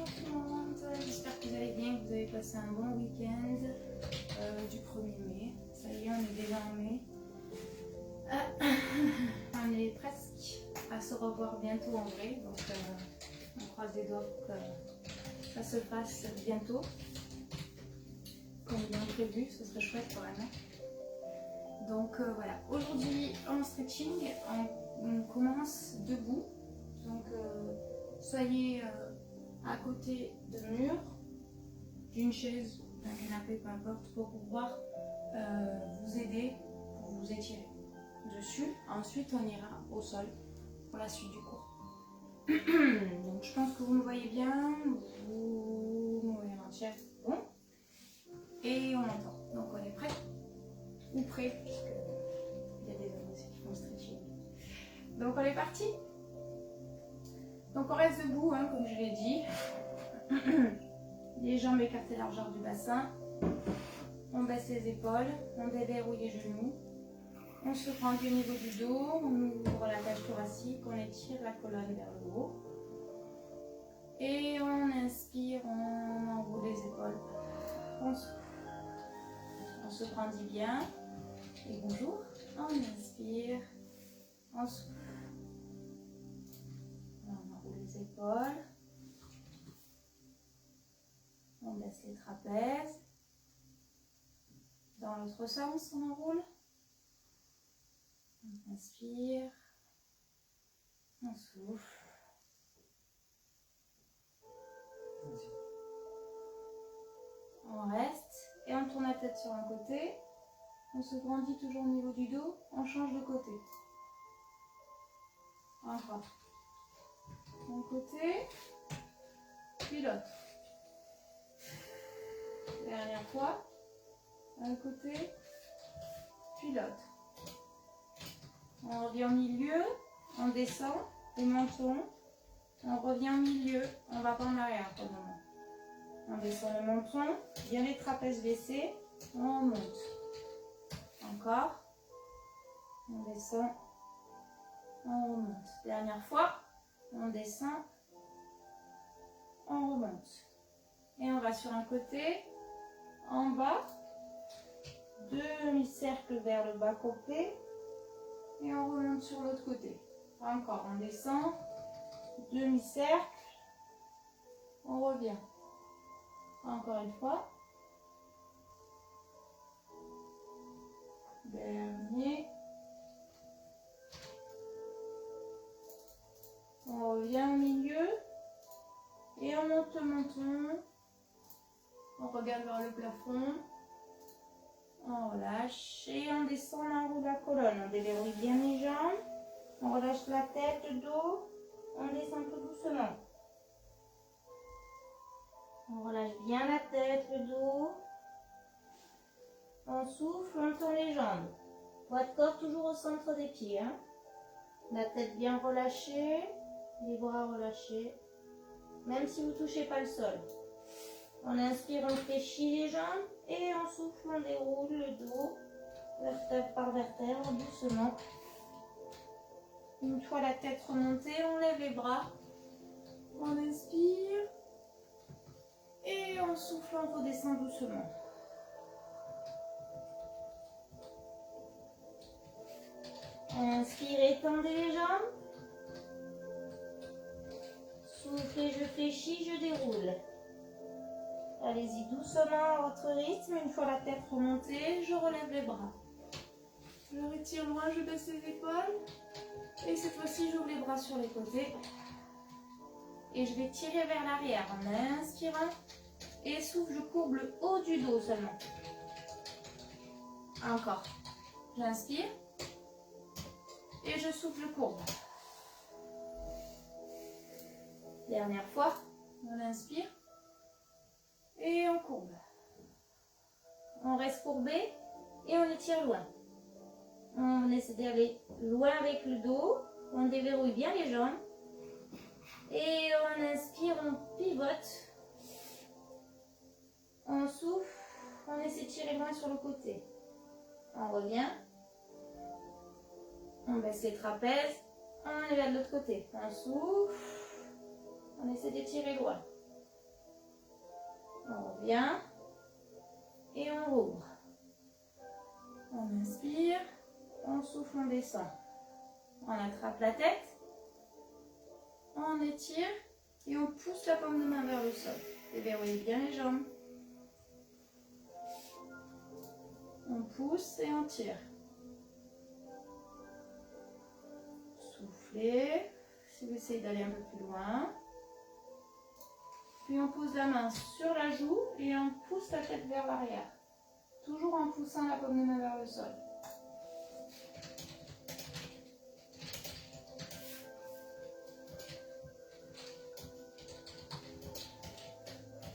Bonjour tout le monde, j'espère que vous allez bien, que vous avez passé un bon week-end du 1er mai. Ça y est, on est déjà en mai. On est presque à se revoir bientôt en vrai, donc on croise les doigts pour que ça se passe bientôt. Comme bien prévu, ce serait chouette quand même. Donc voilà, aujourd'hui en stretching, on commence debout. Donc soyez à côté de mur, d'une chaise, d'un canapé, peu importe, pour pouvoir vous aider, pour vous étirer dessus. Ensuite, on ira au sol pour la suite du cours. Donc, je pense que vous me voyez bien, vous me voyez en chaise, bon. Et on entend. Donc, on est prêt ou prêt, puisqu'il y a des hommes aussi qui font stretching. Donc, on est parti. Donc, on reste debout, hein, comme je l'ai dit. Les jambes écartées largeur du bassin. On baisse les épaules, on déverrouille les genoux. On se prend au niveau du dos, on ouvre la cage thoracique, on étire la colonne vers le haut. Et on inspire, on enroule les épaules. On se brandit bien. Et bonjour. On inspire, on souffle. On enroule les épaules. On baisse les trapèzes. Dans l'autre sens, on enroule. On inspire. On souffle. On reste et on tourne la tête sur un côté. On se grandit toujours au niveau du dos. On change de côté. Encore. Un côté, puis l'autre. Dernière fois. Un côté, puis l'autre. On revient au milieu, on descend, au menton. On revient au milieu, on va pas en arrière pour le moment. On descend le menton, bien les trapèzes baissés, on monte. Encore. On descend, on remonte. Dernière fois, on descend, on remonte. Et on va sur un côté, en bas, demi-cercle vers le bas côté, et on remonte sur l'autre côté. Encore, on descend, demi-cercle, on revient. Encore une fois. Dernier. On revient au milieu et on monte le menton. On regarde vers le plafond. On relâche et on descend, on enroule la colonne. On déverrouille bien les jambes. On relâche la tête, le dos. On descend tout doucement. On relâche bien la tête, le dos. On souffle, on tend les jambes. Poids de corps toujours au centre des pieds. Hein. La tête bien relâchée. Les bras relâchés. Même si vous ne touchez pas le sol. On inspire, on fléchit les jambes. Et on souffle, on déroule le dos. Vertèbre par vertèbre, doucement. Une fois la tête remontée, on lève les bras. On inspire. Et on souffle, on redescend doucement. Inspirez, tendez les jambes. Soufflez, je fléchis, je déroule. Allez-y doucement à votre rythme. Une fois la tête remontée, je relève les bras. Je retire loin, je baisse les épaules. Et cette fois-ci, j'ouvre les bras sur les côtés. Et je vais tirer vers l'arrière en inspirant. Et souffle, je courbe le haut du dos seulement. Encore. J'inspire. Et je souffle, je courbe. Dernière fois. On inspire. Et on courbe. On reste courbé. Et on étire loin. On essaie d'aller loin avec le dos. On déverrouille bien les jambes. Et on inspire, on pivote. On souffle. On essaie de tirer loin sur le côté. On revient. On baisse les trapèzes. On est vers de l'autre côté. On souffle. On essaie de tirer loin. On revient. Et on rouvre. On inspire. On souffle, on descend. On attrape la tête. On étire. Et on pousse la paume de main vers le sol. Déverrouillez bien les jambes. On pousse et on tire. Soufflez. Si vous essayez d'aller un peu plus loin. Puis on pose la main sur la joue et on pousse la tête vers l'arrière. Toujours en poussant la paume de main vers le sol.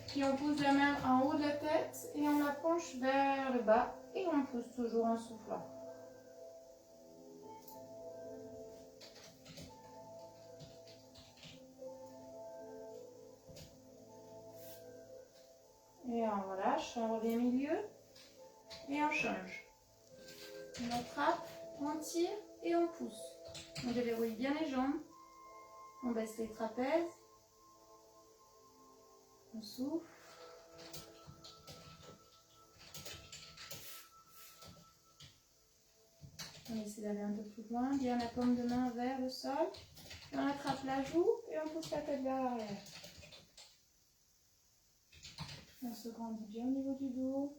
Puis on pose la main en haut de la tête et on la penche vers le bas et on pousse toujours en soufflant. Et on relâche, on revient au milieu et on change. On attrape, on tire et on pousse. On déverrouille bien les jambes. On baisse les trapèzes. On souffle. On essaie d'aller un peu plus loin. Bien la paume de main vers le sol. Et on attrape la joue et on pousse la tête vers l'arrière. On se grandit bien au niveau du dos.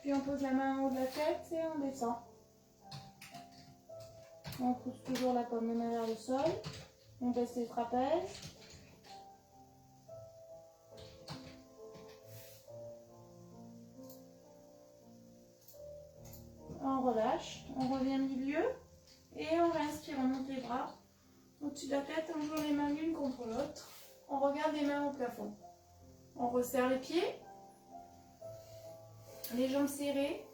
Puis on pose la main en haut de la tête et on descend. On pousse toujours la paume de main vers le sol. On baisse les trapèzes. On relâche. On revient au milieu. Et on inspire, on monte les bras au-dessus de la tête, on joue les mains l'une contre l'autre. On regarde les mains au plafond. On resserre les pieds. Les jambes serrées.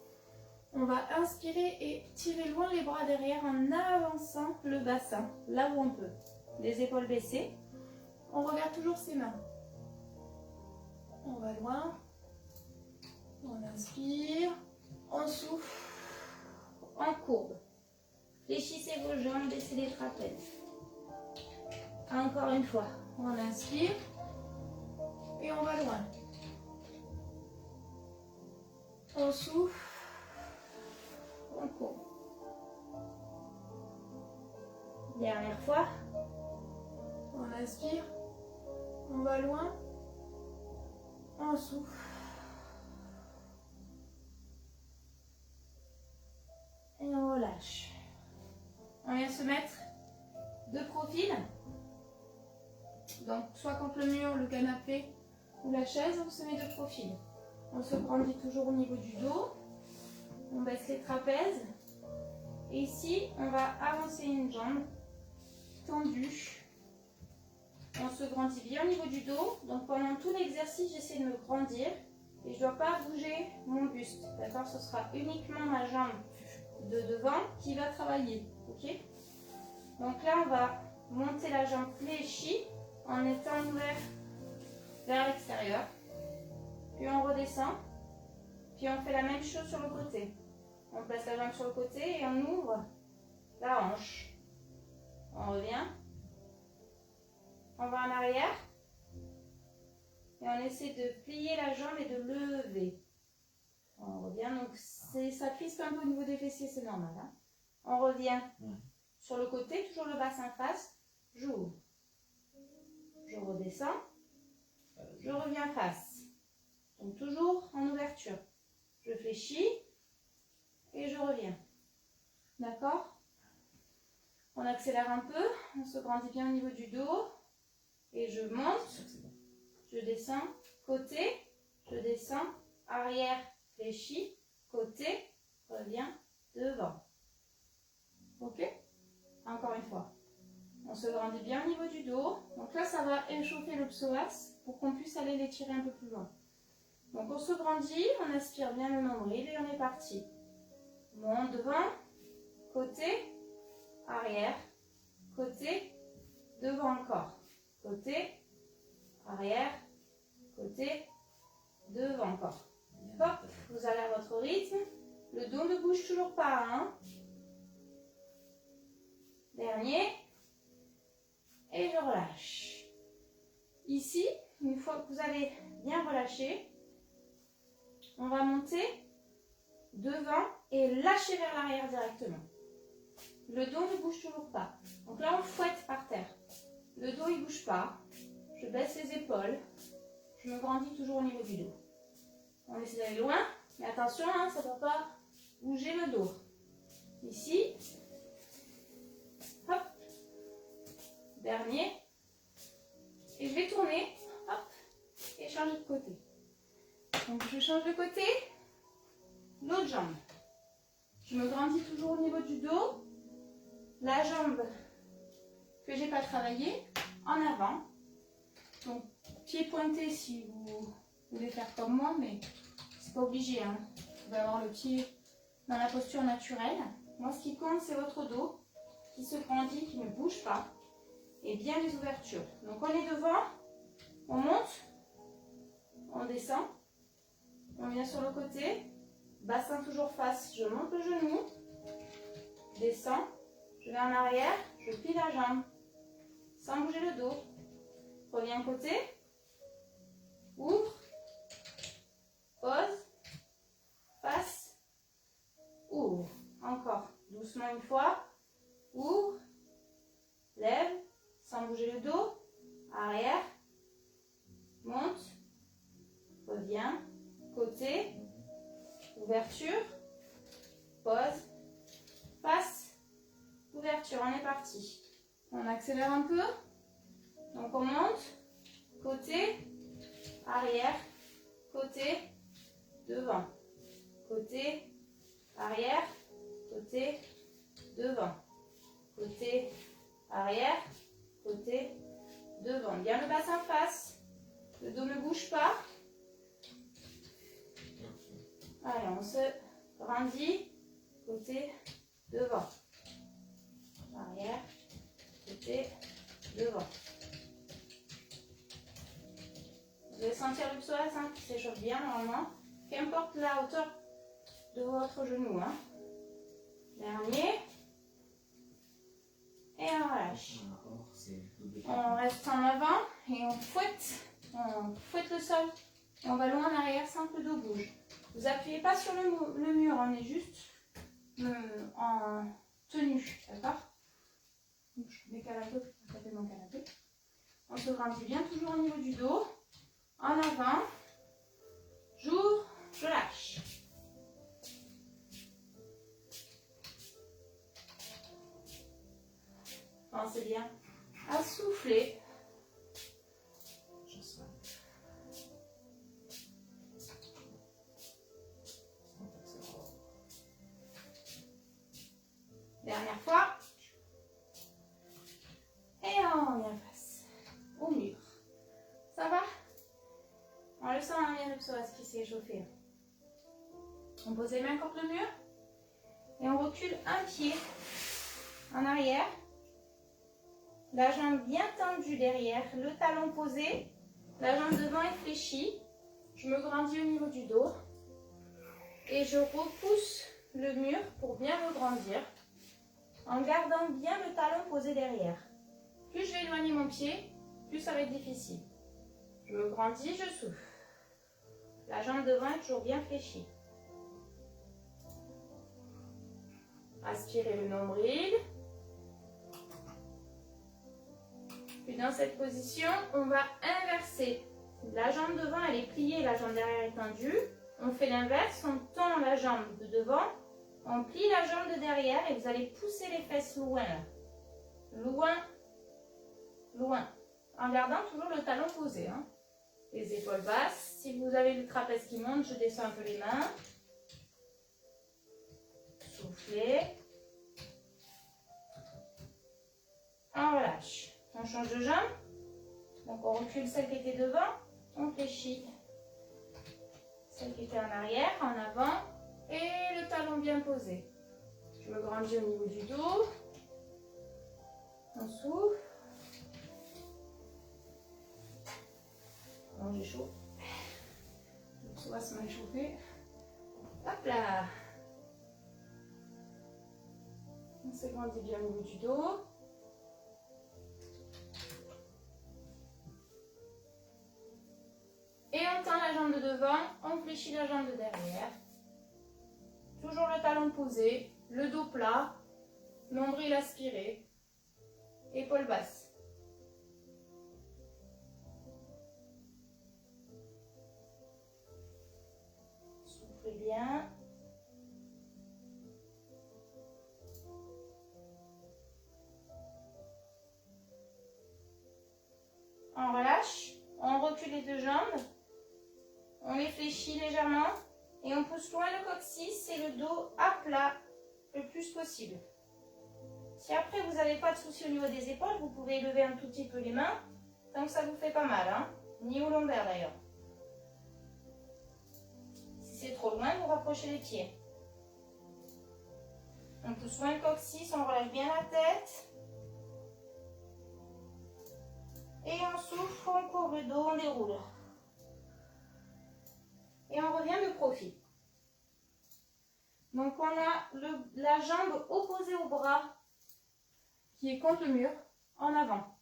On va inspirer et tirer loin les bras derrière en avançant le bassin, là où on peut. Les épaules baissées. On regarde toujours ses mains. On va loin. On inspire. On souffle. On courbe. Fléchissez vos jambes, baissez les trapèzes. Encore une fois, on inspire et on va loin. On souffle, on court. Dernière fois, on inspire, on va loin, on souffle. Et on relâche. On vient se mettre de profil. Donc, soit contre le mur, le canapé ou la chaise, on se met de profil. On se grandit toujours au niveau du dos. On baisse les trapèzes. Et ici, on va avancer une jambe tendue. On se grandit bien au niveau du dos. Donc, pendant tout l'exercice, j'essaie de me grandir. Et je ne dois pas bouger mon buste. D'accord? Ce sera uniquement ma jambe de devant qui va travailler. Ok? Donc là, on va monter la jambe fléchie en étant ouvert vers l'extérieur. Puis on redescend. Puis on fait la même chose sur le côté. On place la jambe sur le côté et on ouvre la hanche. On revient. On va en arrière. Et on essaie de plier la jambe et de lever. On revient. Donc ça crispe un peu au niveau des fessiers, c'est normal. Hein? On revient sur le côté, toujours le bassin face. J'ouvre. Je redescends. Je reviens face. Donc toujours en ouverture. Je fléchis et je reviens. D'accord? On accélère un peu. On se grandit bien au niveau du dos. Et je monte. Je descends. Côté. Je descends. Arrière. Fléchis. Côté. Reviens. Devant. Ok? Encore une fois. On se grandit bien au niveau du dos. Donc là, ça va échauffer le psoas pour qu'on puisse aller l'étirer un peu plus loin. Donc on se grandit, on aspire bien le nombril et on est parti. Monte devant, côté, arrière, côté, devant encore. Côté, arrière, côté, devant encore. Hop, vous allez à votre rythme. Le dos ne bouge toujours pas. Hein? Dernier. Et je relâche. Ici, une fois que vous avez bien relâché, on va monter devant et lâcher vers l'arrière directement. Le dos ne bouge toujours pas. Donc là, on fouette par terre. Le dos, il ne bouge pas. Je baisse les épaules. Je me grandis toujours au niveau du dos. On essaie d'aller loin, mais attention, hein, ça ne doit pas bouger le dos. Ici. Hop. Dernier. Et je vais tourner. Hop. Et changer de côté. Donc je change de côté. L'autre jambe. Je me grandis toujours au niveau du dos. La jambe que j'ai pas travaillée en avant. Donc pied pointé si vous voulez faire comme moi, mais c'est pas obligé. Hein. Vous pouvez avoir le pied dans la posture naturelle. Moi, ce qui compte, c'est votre dos qui se grandit, qui ne bouge pas, et bien les ouvertures. Donc on est devant, on monte, on descend, on vient sur le côté, bassin toujours face, je monte le genou, descends, je vais en arrière, je plie la jambe, sans bouger le dos. Reviens côté, ouvre, pose, passe, ouvre. Encore, doucement une fois, ouvre, lève, sans bouger le dos, arrière, monte, reviens, côté, ouverture, pose, passe, ouverture. On est parti. On accélère un peu. Donc on monte, côté, arrière, côté, devant, côté, arrière, côté, devant, côté, arrière, côté, devant. Bien le bassin face, le dos ne bouge pas. Allez, on se grandit, côté, devant, arrière, côté, devant. Vous allez sentir le psoas hein, qui s'échauffe bien normalement. Qu'importe la hauteur de votre genou. Hein. Dernier. Et on relâche. On reste en avant et on fouette le sol. Et on va loin en arrière sans que le dos bouge. Vous appuyez pas sur le mur, on est juste en tenue. D'accord? Je décale un peu pour taper mon canapé. On se grandit bien toujours au niveau du dos. En avant, j'ouvre, je lâche. Pensez bien à souffler. Dernière fois. Et on vient face au mur. Ça va? On le sent bien le psoas qui s'est échauffé. On pose les mains contre le mur et on recule un pied en arrière. La jambe bien tendue derrière, le talon posé, la jambe devant est fléchie. Je me grandis au niveau du dos et je repousse le mur pour bien me grandir en gardant bien le talon posé derrière. Plus je vais éloigner mon pied, plus ça va être difficile. Je me grandis, je souffle. La jambe devant est toujours bien fléchie. Aspirez le nombril. Puis dans cette position, on va inverser. La jambe devant, elle est pliée, la jambe derrière est tendue. On fait l'inverse, on tend la jambe de devant, on plie la jambe de derrière et vous allez pousser les fesses loin. Loin, loin. En gardant toujours le talon posé. Hein. Les épaules basses. Si vous avez le trapèze qui monte, je descends un peu les mains. Soufflez. On relâche. On change de jambe. Donc on recule celle qui était devant. On fléchit. Celle qui était en arrière, en avant. Et le talon bien posé. Je me grandis au niveau du dos. On souffle. Non, j'ai chaud. Le psoas m'a échauffé. Hop là. On s'agrandit bien au niveau du dos. Et on tend la jambe de devant, on fléchit la jambe de derrière. Toujours le talon posé, le dos plat, nombril aspiré, épaules basses. Soufflez bien. On relâche, on recule les deux jambes, on les fléchit légèrement et on pousse loin le coccyx et le dos à plat le plus possible. Si après vous n'avez pas de souci au niveau des épaules, vous pouvez lever un tout petit peu les mains, tant que ça ne vous fait pas mal, hein, ni au lombaire d'ailleurs. Si c'est trop loin, vous rapprochez les pieds. On pousse loin le coccyx, on relâche bien la tête. Et on souffle, on courbe le dos, on déroule. Et on revient de profil. Donc on a la jambe opposée au bras qui est contre le mur, en avant.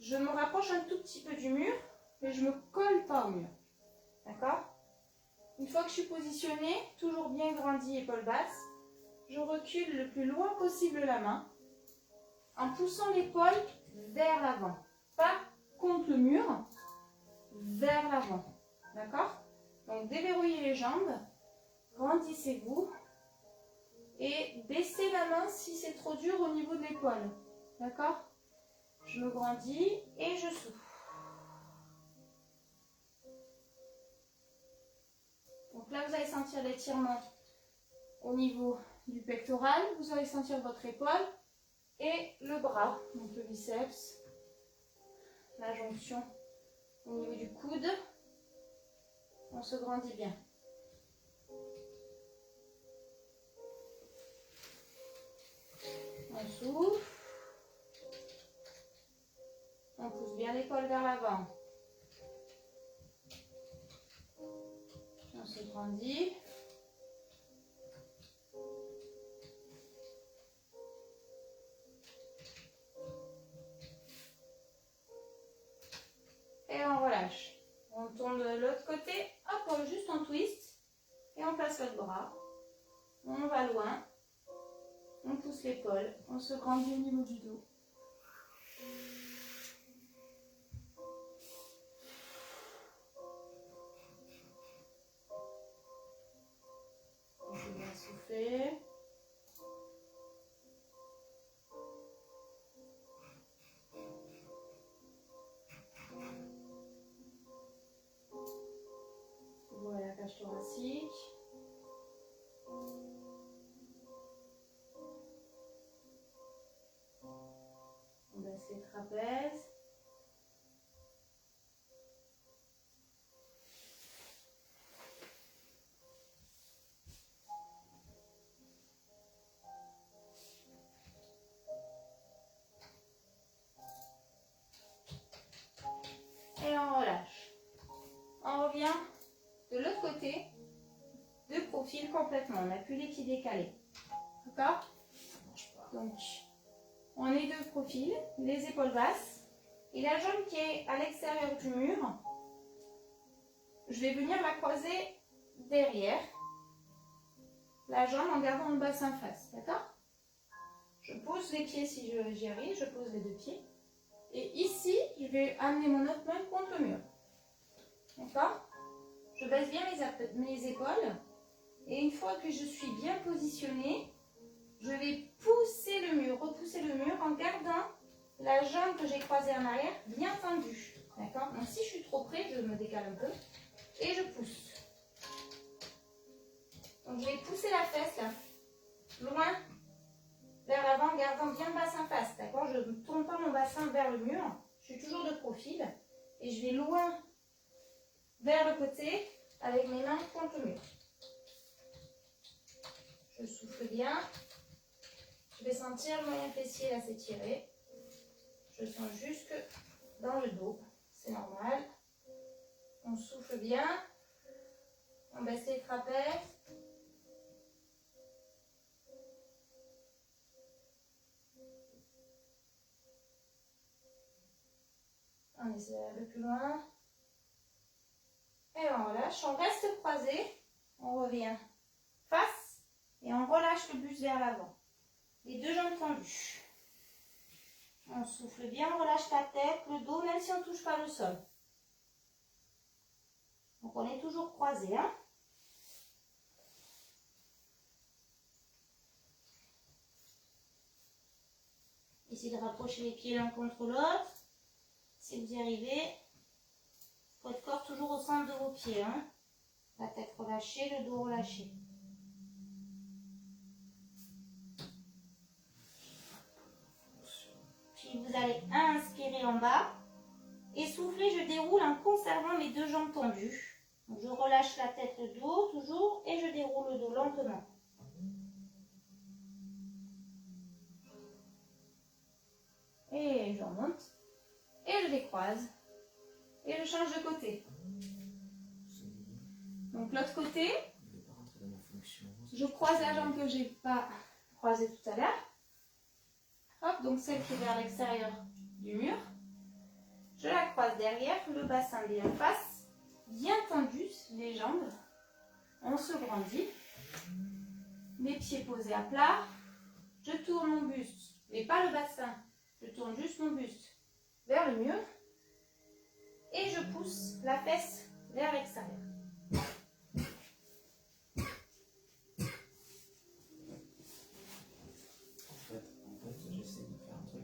Je me rapproche un tout petit peu du mur, mais je ne me colle pas au mur. D'accord? Une fois que je suis positionnée, toujours bien grandi, épaules basses, je recule le plus loin possible la main, en poussant l'épaule vers l'avant. Pas contre le mur, vers l'avant. D'accord? Donc déverrouillez les jambes, grandissez-vous et baissez la main si c'est trop dur au niveau de l'épaule. D'accord? Je me grandis et je souffle. Donc là, vous allez sentir l'étirement au niveau du pectoral. Vous allez sentir votre épaule et le bras, donc le biceps, la jonction au niveau du coude. On se grandit bien. On souffle. On pousse bien l'épaule vers l'avant. On se grandit. Et on relâche. On tourne de l'autre côté. Hop, juste en twist. Et on passe l'autre bras. On va loin. On pousse l'épaule. On se grandit au niveau du dos. On peut bien souffler. Voilà la cage thoracique. On baisse les trapèzes. Et on relâche. On revient de l'autre côté, de profil complètement. On n'a plus les pieds décalés. D'accord? Donc, on est de profil, les épaules basses. Et la jambe qui est à l'extérieur du mur, je vais venir la croiser derrière la jambe en gardant le bassin face. D'accord? Je pose les pieds si j'y arrive, je pose les deux pieds. Et ici, je vais amener mon autre main contre le mur. D'accord? Je baisse bien mes épaules. Et une fois que je suis bien positionnée, je vais pousser le mur, repousser le mur en gardant la jambe que j'ai croisée en arrière bien tendue. D'accord? Donc si je suis trop près, je me décale un peu. Et je pousse. Donc je vais pousser la fesse là, loin vers l'avant, gardant bien le bassin face. D'accord? Je ne tourne pas mon bassin vers le mur. Je suis toujours de profil. Et je vais loin vers le côté avec mes mains contre le mur. Je souffle bien. Je vais sentir le moyen fessier là s'étirer. Je sens jusque dans le dos. C'est normal. On souffle bien. On baisse les trapèzes. On essaie un peu plus loin. Et on relâche. On reste croisé. On revient face. Et on relâche le buste vers l'avant. Les deux jambes tendues. On souffle bien, on relâche la tête, le dos, même si on ne touche pas le sol. Donc on est toujours croisé. Hein? Essayez de rapprocher les pieds l'un contre l'autre. Si vous y arrivez, votre corps toujours au centre de vos pieds. Hein? La tête relâchée, le dos relâché. Puis vous allez inspirer en bas. Et souffler, je déroule en conservant mes deux jambes tendues. Donc je relâche la tête, le dos, toujours. Et je déroule le dos lentement. Et je remonte. Et je décroise. Et je change de côté. Donc l'autre côté, je croise la jambe que je n'ai pas croisée tout à l'heure. Hop, donc celle qui est vers l'extérieur du mur. Je la croise derrière, le bassin bien face, bien tendu, les jambes. On se grandit. Les pieds posés à plat. Je tourne mon buste, mais pas le bassin. Je tourne juste mon buste vers le mur. Et je pousse la fesse vers l'extérieur. J'essaie de faire un truc.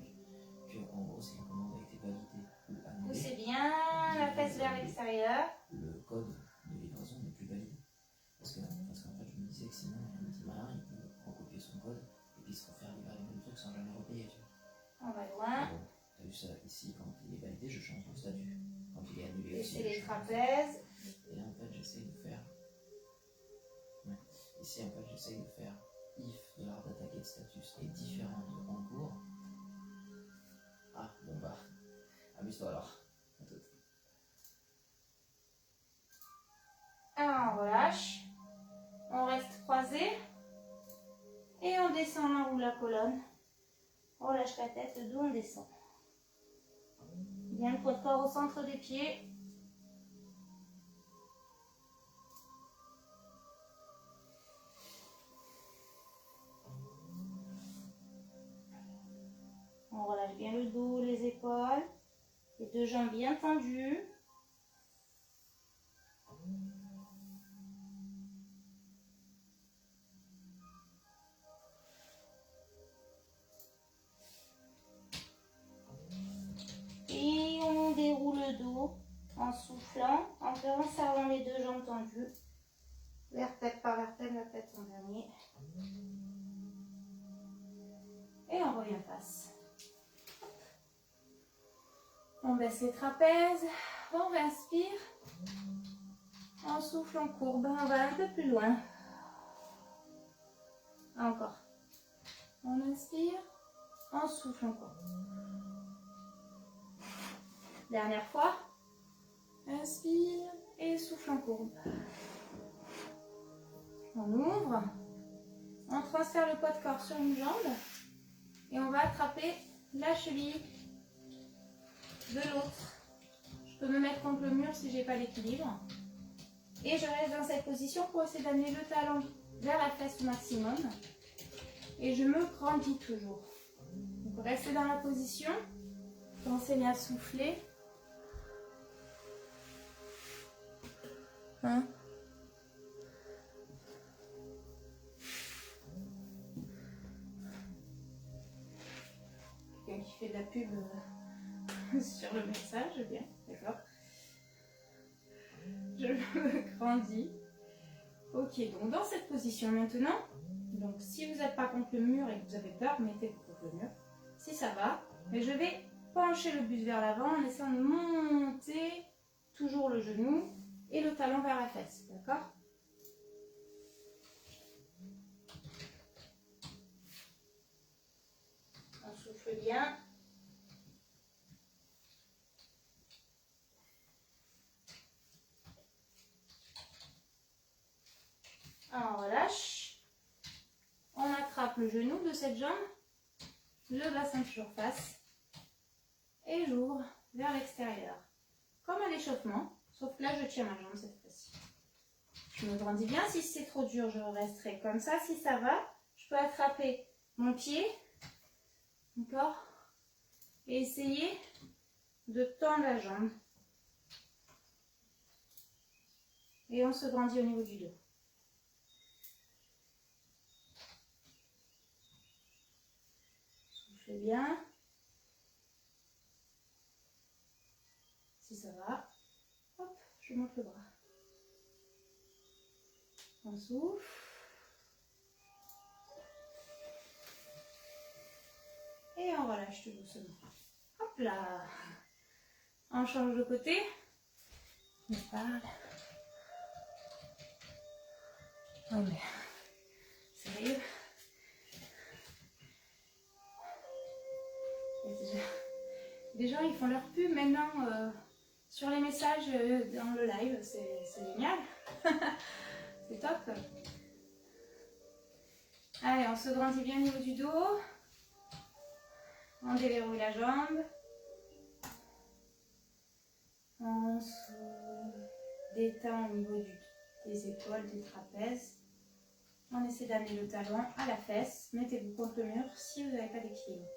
Puis en gros, si la commande a été validée ou annulée, Poussez bien la fesse vers l'extérieur. le code de livraison n'est plus validé. Parce qu'en fait, je me disais que sinon, un petit malin, il peut recopier son code et puis se refaire livrer le même truc sans jamais repayer. Tu vois. On va loin. Bon, t'as vu ça ici, quand il est validé, je change de statut. Quand il est annulé aussi. Laissez les trapèzes. Et là, en fait, j'essaie de faire. Ouais. Ici, en fait, j'essaie de faire if de l'art d'attaquer de status est différent de en cours. Ah, bon bah, amuse-toi alors. À tout. Alors on relâche. On reste croisé. Et on descend, on enroule la colonne. On relâche la tête, le dos, on descend. Bien le poids de corps au centre des pieds. On relâche bien le dos, les épaules. Les deux jambes bien tendues. Et on déroule le dos en soufflant, en conservant les deux jambes tendues. Vertèbre par vertèbre, la tête en dernier. Et on revient face. On baisse les trapèzes, on respire. On souffle, on courbe, on va un peu plus loin. Encore. On inspire, on souffle, on courbe. Dernière fois. Inspire et souffle, on courbe. On ouvre. On transfère le poids de corps sur une jambe. Et on va attraper la cheville de l'autre. Je peux me mettre contre le mur si je n'ai pas l'équilibre. Et je reste dans cette position pour essayer d'amener le talon vers la fesse au maximum. Et je me grandis toujours. Donc restez dans la position. Pensez bien à souffler. Hein? Quelqu'un qui fait de la pub sur le message, bien, d'accord. Je me grandis. Ok, donc dans cette position maintenant, donc si vous n'êtes pas contre le mur et que vous avez peur, mettez-vous contre le mur. Si ça va, mais je vais pencher le buste vers l'avant en essayant de monter toujours le genou et le talon vers la fesse, d'accord? On souffle bien. On relâche. On attrape le genou de cette jambe, le bassin de surface. Et j'ouvre vers l'extérieur. Comme un échauffement, sauf que là je tiens ma jambe cette fois-ci. Je me grandis bien. Si c'est trop dur, je resterai comme ça. Si ça va, je peux attraper mon pied, d'accord, et essayer de tendre la jambe. Et on se grandit au niveau du dos. Soufflez bien. Si ça va, hop, je monte le bras. On souffle. Et on relâche tout doucement. Hop là. On change de côté. On parle. Oh mais, sérieux. Des gens ils font leur pub maintenant sur les messages dans le live, c'est génial. C'est top. Allez, on se grandit bien au niveau du dos. On déverrouille la jambe. On se détend au niveau des épaules, des trapèzes. On essaie d'amener le talon à la fesse. Mettez-vous contre le mur si vous n'avez pas d'équilibre.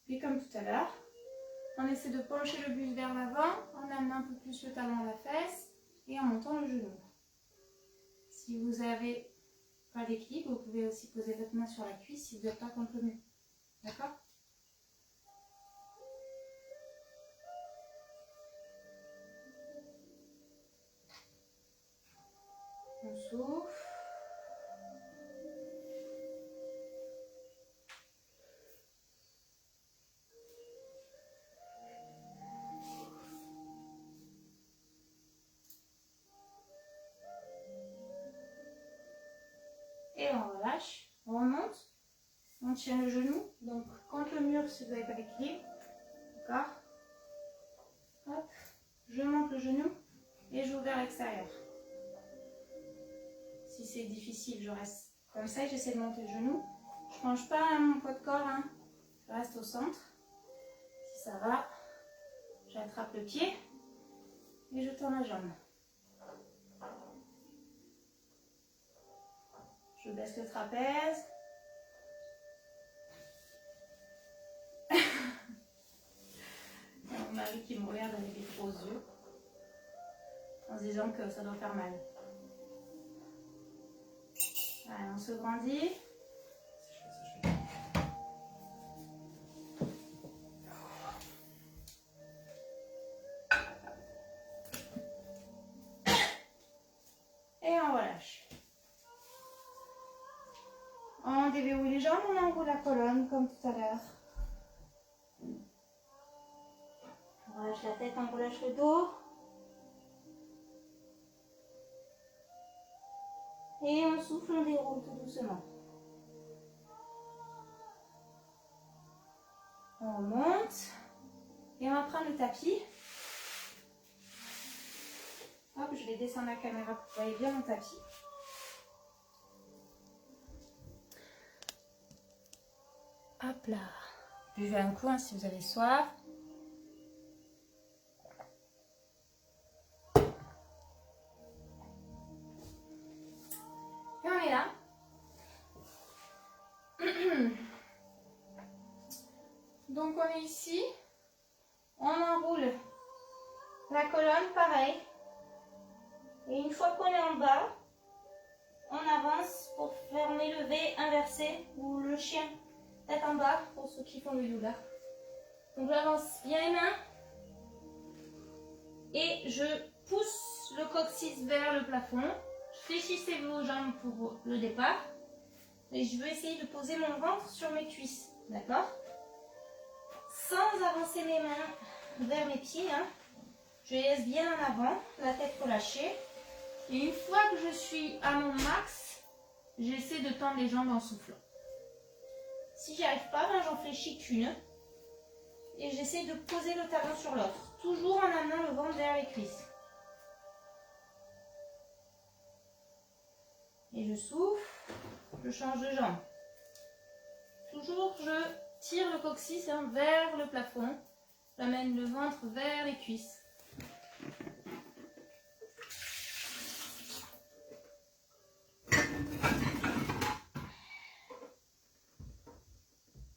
Puis comme tout à l'heure, on essaie de pencher le buste vers l'avant en amenant un peu plus le talon à la fesse et en montant le genou. Si vous n'avez pas d'équilibre, vous pouvez aussi poser votre main sur la cuisse si vous n'êtes pas contre le mur. D'accord? On souffle. Et on relâche. On remonte. On tient le genou. Donc contre le mur si vous n'avez pas d'équilibre. D'accord? Hop. Je monte le genou et j'ouvre vers l'extérieur. Si c'est difficile, je reste comme ça et j'essaie de monter le genou. Je ne penche pas mon poids de corps, hein. Je reste au centre. Si ça va, j'attrape le pied et je tourne la jambe. Je baisse le trapèze. Mon mari qui me regarde avec des gros yeux en se disant que ça doit faire mal. Allez, on se grandit. Et on relâche. On déverrouille les jambes, on enroule la colonne comme tout à l'heure. On relâche la tête, on relâche le dos. Et on souffle, on déroule tout doucement. On monte. Et on va prendre le tapis. Hop, je vais descendre la caméra pour que vous voyez bien mon tapis. Hop là. Buvez un coup hein, si vous avez soif. Et on est là. Donc on est ici. On enroule la colonne pareil. Et une fois qu'on est en bas, on avance pour fermer le V inversé ou le chien tête en bas pour ceux qui font le yoga. Donc j'avance bien les mains et je pousse le coccyx vers le plafond. Fléchissez vos jambes pour le départ et je veux essayer de poser mon ventre sur mes cuisses, d'accord? Sans avancer mes mains vers mes pieds, hein. Je les laisse bien en avant, la tête relâchée. Et une fois que je suis à mon max, j'essaie de tendre les jambes en soufflant. Si j'y arrive pas, ben j'en fléchis qu'une. Et j'essaie de poser le talon sur l'autre. Toujours en amenant le ventre vers les cuisses. Et je souffle. je change de jambe. Toujours, je tire le coccyx vers le plafond. J'amène le ventre vers les cuisses.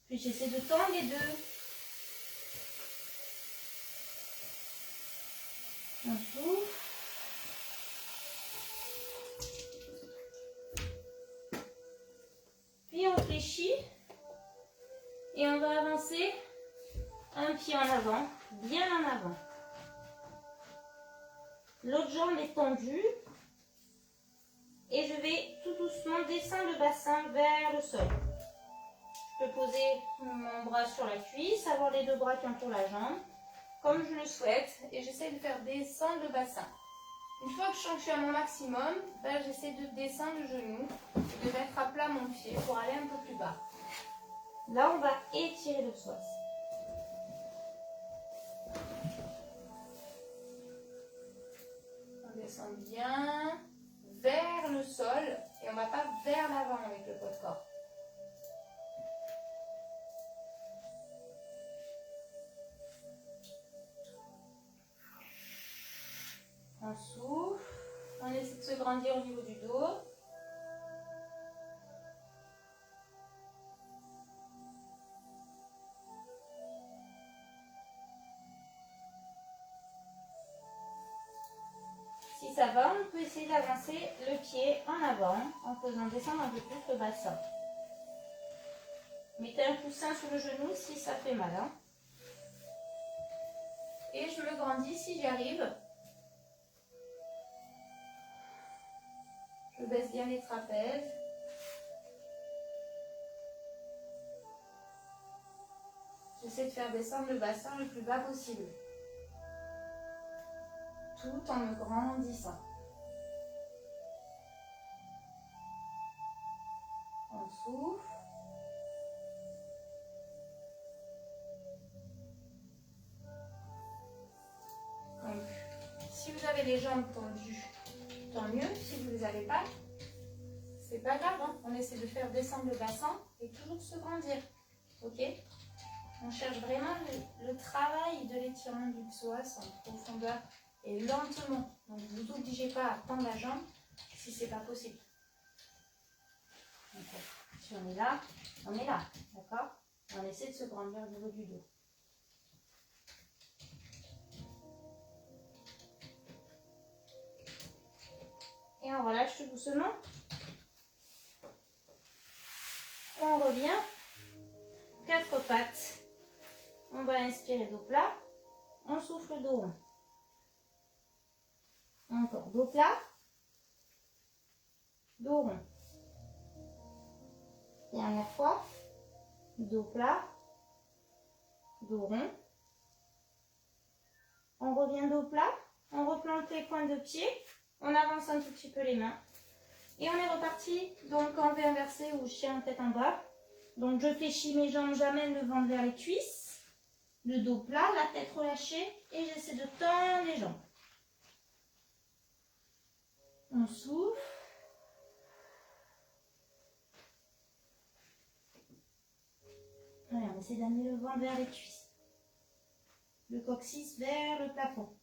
Puis j'essaie de tendre les deux. On souffle. Puis on fléchit. Et on va avancer un pied en avant, bien en avant. L'autre jambe est tendue. Et je vais tout doucement descendre le bassin vers le sol. Je peux poser mon bras sur la cuisse, avoir les deux bras qui entourent la jambe, comme je le souhaite. Et j'essaie de faire descendre le bassin. Une fois que je suis à mon maximum, ben, j'essaie de descendre le genou et de mettre à plat mon pied pour aller un peu plus bas. Là, on va étirer le psoas. On descend bien vers le sol et on ne va pas vers l'avant avec le poids de corps. On souffle, on essaie de se grandir au niveau du dos. Si ça va, on peut essayer d'avancer le pied en avant en faisant descendre un peu plus le bassin. Mettez un coussin sur le genou si ça fait mal. Hein. Et je me grandis si j'y arrive. Je baisse bien les trapèzes. J'essaie de faire descendre le bassin le plus bas possible. Tout en me grandissant. On souffle. Donc, si vous avez les jambes tendues, tant mieux. Si vous ne les avez pas, c'est pas grave. Hein. On essaie de faire descendre le bassin et toujours se grandir. Ok? On cherche vraiment le travail de l'étirement du psoas en profondeur et lentement. Donc, ne vous obligez pas à tendre la jambe si ce n'est pas possible. Donc, si on est là, d'accord? On essaie de se grandir au niveau du dos. Et on relâche tout doucement. On revient. 4 pattes. On va inspirer dos plat. On souffle dos rond. Encore dos plat. Dos rond. Dernière fois. Dos plat. Dos rond. On revient dos plat. On replante les pointes de pied. On avance un tout petit peu les mains. Et on est reparti donc en V inversé ou chien tête en bas. Donc je fléchis mes jambes, j'amène le ventre vers les cuisses. Le dos plat, la tête relâchée. Et j'essaie de tendre les jambes. On souffle. Allez, on essaie d'amener le ventre vers les cuisses. Le coccyx vers le plafond.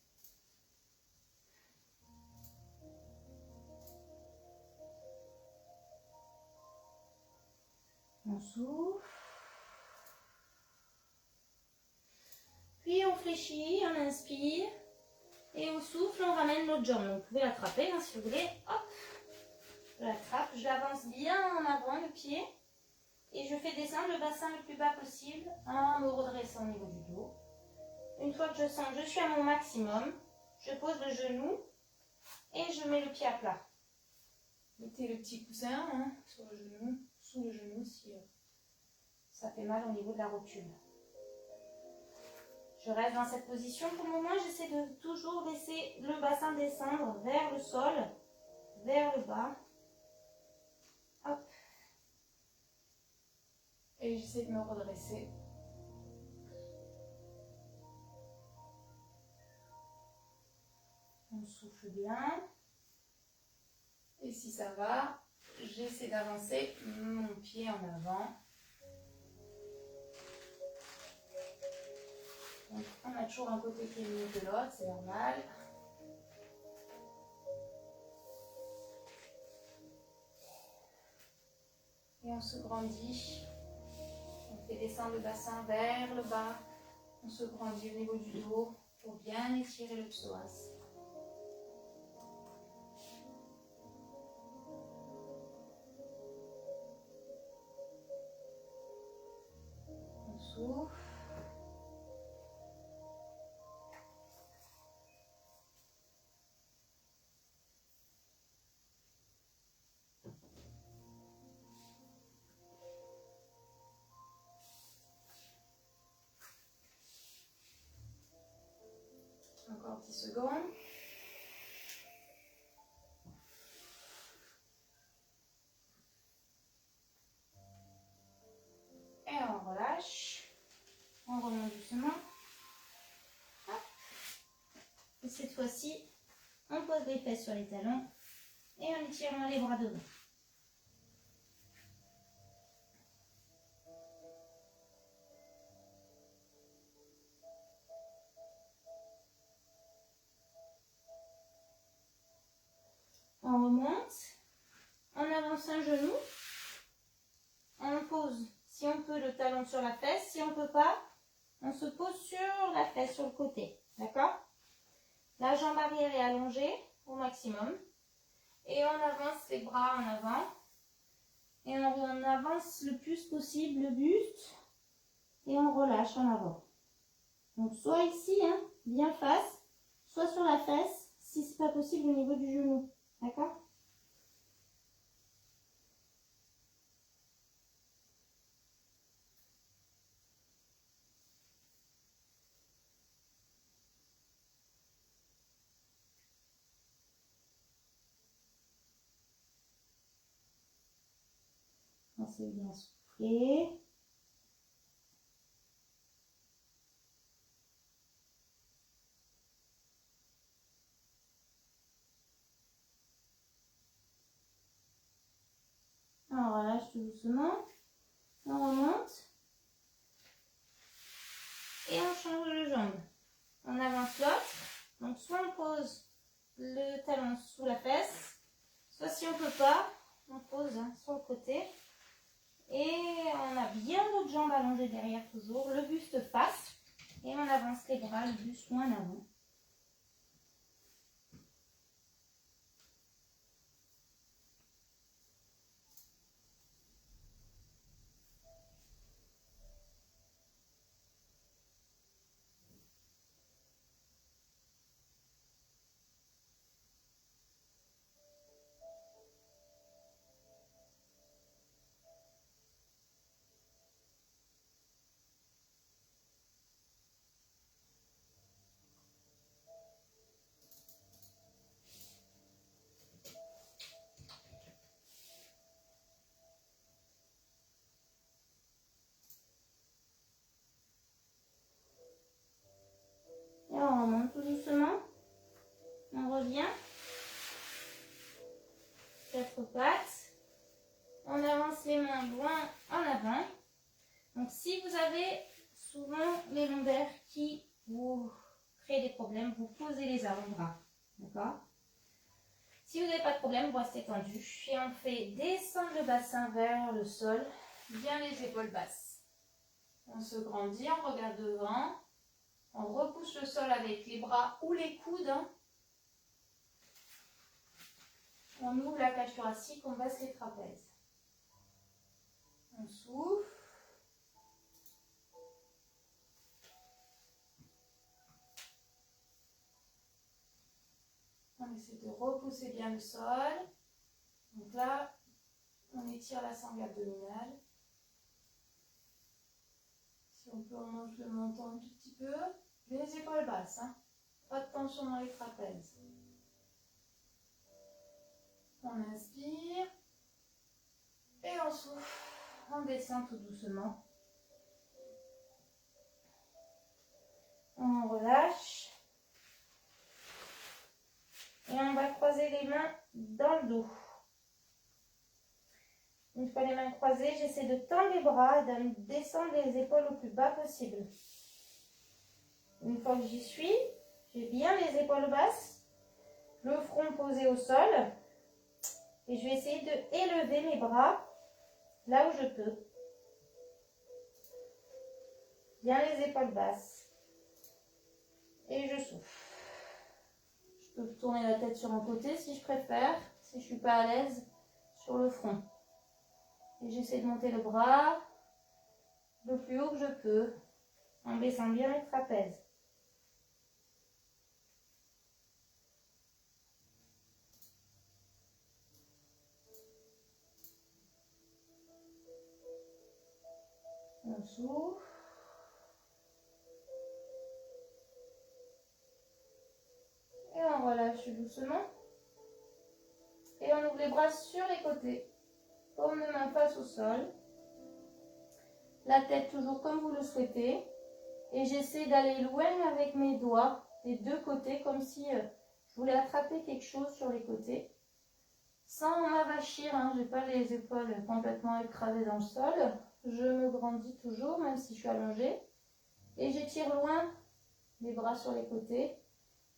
On souffle. Puis on fléchit, on inspire. Et au souffle, on ramène l'autre jambe. Donc, vous pouvez l'attraper hein, si vous voulez. Hop, je l'attrape, je l'avance bien en avant le pied. Et je fais descendre le bassin le plus bas possible en me redressant au niveau du dos. Une fois que je sens que je suis à mon maximum, je pose le genou et je mets le pied à plat. Mettez le petit coussin hein, sur le genou, sous le genou si ça fait mal au niveau de la rotule. Je reste dans cette position. Pour le moment, j'essaie de toujours laisser le bassin descendre vers le sol, vers le bas. Hop. Et j'essaie de me redresser. On souffle bien. Et si ça va, j'essaie d'avancer mon pied en avant. Donc, on a toujours un côté qui est mieux que l'autre, c'est normal. Et on se grandit. On fait descendre le bassin vers le bas. On se grandit au niveau du dos pour bien étirer le psoas. On souffle. Encore 10 secondes. Et on relâche. On remonte doucement. Hop. Et cette fois-ci, on pose les fesses sur les talons et on étire les bras devant. On remonte, on avance un genou, on pose, si on peut, le talon sur la fesse, si on ne peut pas, on se pose sur la fesse, sur le côté, d'accord? La jambe arrière est allongée au maximum, et on avance les bras en avant, et on avance le plus possible le buste, et on relâche en avant. Donc soit ici, hein, bien face, soit sur la fesse, si c'est pas possible au niveau du genou. D'accord? On s'est bien soufflé. On relâche tout doucement. On remonte. Et on change de jambe. On avance l'autre. Donc soit on pose le talon sous la fesse, soit si on ne peut pas, on pose sur le côté. Et on a bien l'autre jambe allongée derrière toujours, le buste face. Et on avance les bras, le buste moins en avant. Et on remonte tout doucement. On revient. Quatre pattes. On avance les mains loin en avant. Donc si vous avez souvent les lombaires qui vous créent des problèmes, vous posez les avant-bras. D'accord? Si vous n'avez pas de problème, vous restez tendu. Et on fait descendre le bassin vers le sol. Bien les épaules basses. On se grandit, on regarde devant. On repousse le sol avec les bras ou les coudes. On ouvre la cage thoracique, on baisse les trapèzes. On souffle. On essaie de repousser bien le sol. Donc là, on étire la sangle abdominale. Si on peut, on mange le menton un tout petit peu. Les épaules basses, hein. Pas de tension dans les trapèzes. On inspire. Et on souffle. On descend tout doucement. On relâche. Et on va croiser les mains dans le dos. Une fois les mains croisées, j'essaie de tendre les bras et de descendre les épaules le plus bas possible. Une fois que j'y suis, j'ai bien les épaules basses, le front posé au sol. Et je vais essayer de élever mes bras là où je peux. Bien les épaules basses. Et je souffle. Je peux tourner la tête sur un côté si je préfère, si je ne suis pas à l'aise sur le front. Et j'essaie de monter le bras le plus haut que je peux, en baissant bien les trapèzes. On souffle. Et on relâche doucement. Et on ouvre les bras sur les côtés. Paume de main face au sol. La tête toujours comme vous le souhaitez. Et j'essaie d'aller loin avec mes doigts des deux côtés, comme si je voulais attraper quelque chose sur les côtés. Sans m'avachir, hein, je n'ai pas les épaules complètement écrasées dans le sol. Je me grandis toujours, même si je suis allongée. Et j'étire loin les bras sur les côtés,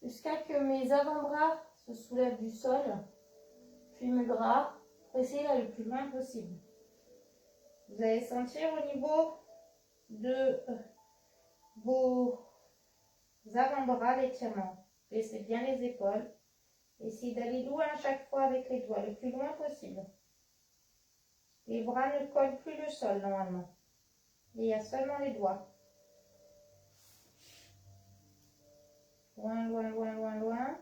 jusqu'à ce que mes avant-bras se soulèvent du sol, puis mes bras, pour essayer d'aller le plus loin possible. Vous allez sentir au niveau de vos avant-bras l'étirement. Baissez bien les épaules. Essayez d'aller loin à chaque fois avec les doigts, le plus loin possible. Les bras ne collent plus le sol normalement. Il y a seulement les doigts. Loin, loin, loin, loin, loin.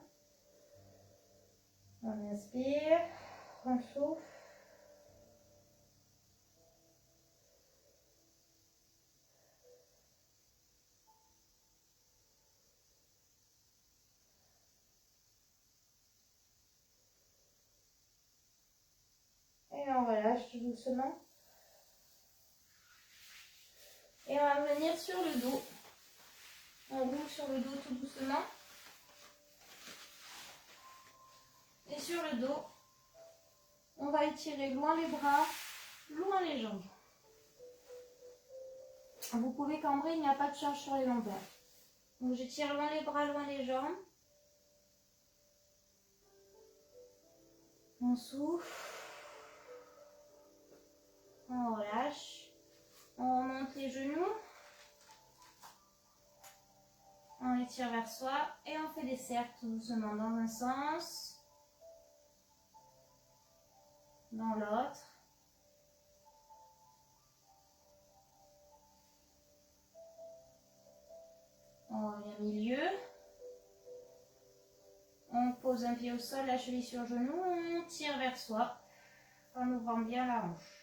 On inspire, on souffle. Et on relâche tout doucement. Et on va venir sur le dos. On roule sur le dos tout doucement. Et sur le dos, on va étirer loin les bras, loin les jambes. Vous pouvez cambrer, il n'y a pas de charge sur les lombaires. Donc j'étire loin les bras, loin les jambes. On souffle. On relâche. On remonte les genoux. On étire vers soi et on fait des cercles tout doucement dans un sens, dans l'autre. On revient au milieu. On pose un pied au sol, la cheville sur le genou, on tire vers soi en ouvrant bien la hanche.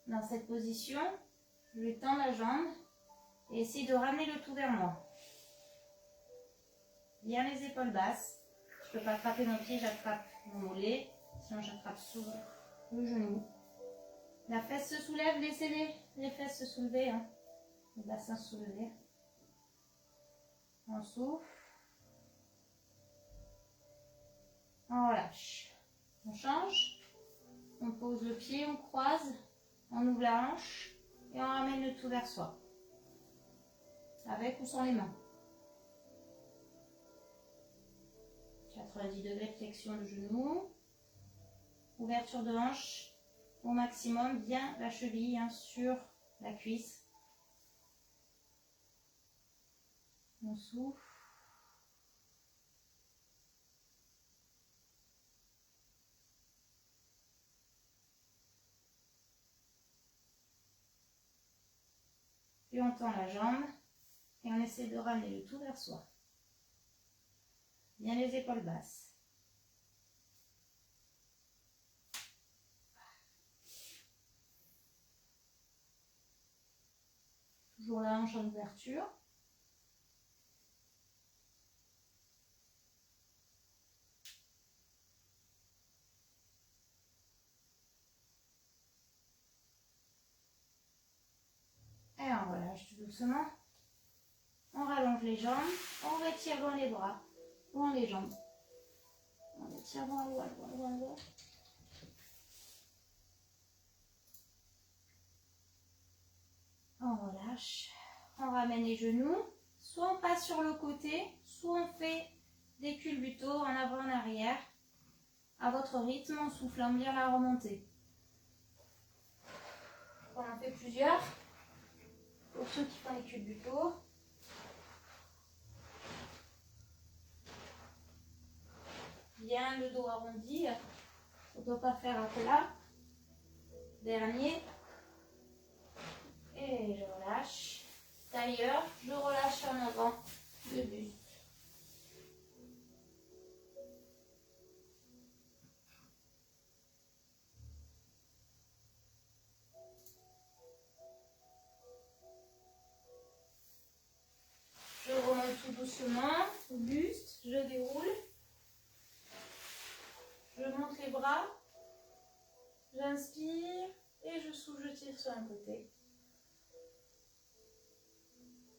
Dans cette position, je vais tendre la jambe et essayer de ramener le tout vers moi. Bien les épaules basses. Je ne peux pas attraper mon pied, j'attrape mon mollet. Sinon, j'attrape sous le genou. La fesse se soulève, laissez les fesses se soulever. Hein. Le bassin se soulever. On souffle. On relâche. On change. On pose le pied, on croise. On ouvre la hanche et on ramène le tout vers soi. Avec ou sans les mains. 90 degrés de flexion de genou. Ouverture de hanche au maximum. Bien la cheville hein, sur la cuisse. On souffle. Puis on tend la jambe et on essaie de ramener le tout vers soi. Bien les épaules basses. Toujours la hanche en ouverture. Et on relâche tout doucement. On rallonge les jambes. On retire loin les bras. Loin les jambes. On retire loin, loin, loin, loin, loin. On relâche. On ramène les genoux. Soit on passe sur le côté, soit on fait des culbutos en avant, en arrière. À votre rythme, en soufflant bien la remontée. On en fait plusieurs. Pour ceux qui font les culbutos. Bien le dos arrondi. On ne doit pas faire à plat. Dernier. Et je relâche. D'ailleurs, je relâche en avant le buste. Je remonte tout doucement au buste, je déroule. Je monte les bras. J'inspire et je souffle, je tire sur un côté.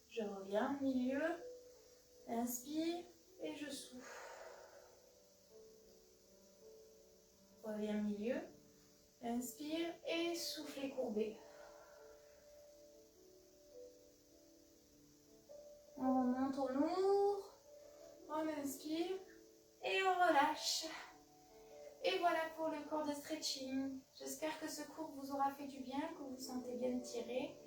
Je reviens, milieu. Inspire et je souffle. Reviens, milieu. Inspire et souffle courbé. On remonte, on ouvre. On inspire et on relâche. Et voilà pour le cours de stretching. J'espère que ce cours vous aura fait du bien, que vous vous sentez bien tiré.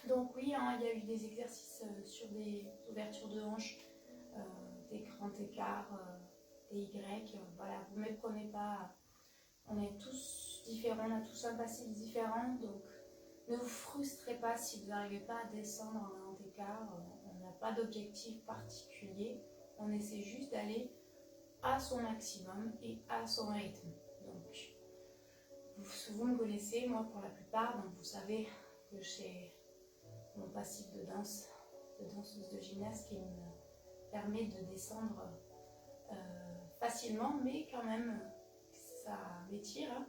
Donc oui, hein, il y a eu des exercices sur des ouvertures de hanches, des grands écarts, des Y. Voilà, vous ne méprenez pas. On est tous différents, on a tous un passif différent. Donc ne vous frustrez pas si vous n'arrivez pas à descendre en grand écart. On n'a pas d'objectif particulier. On essaie juste d'aller à son maximum et à son rythme. Donc, vous me connaissez, moi pour la plupart, donc vous savez que j'ai mon passif de danse, de danseuse de gymnase qui me permet de descendre facilement, mais quand même ça m'étire. Hein.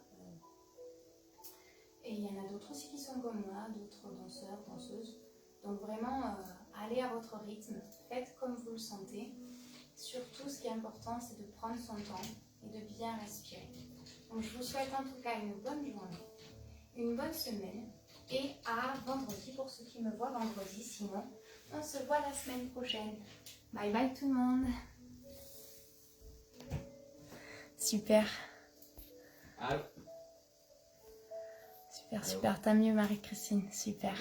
Et il y en a d'autres aussi qui sont comme moi, d'autres danseurs, danseuses. Donc vraiment, allez à votre rythme, faites comme vous le sentez. Surtout, ce qui est important, c'est de prendre son temps et de bien respirer. Donc, je vous souhaite en tout cas une bonne journée, une bonne semaine et à vendredi pour ceux qui me voient vendredi. Sinon, on se voit la semaine prochaine. Bye bye tout le monde. Super. Allô. Super, super. T'as mieux Marie-Christine. Super.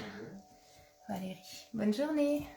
Valérie. Bonne journée.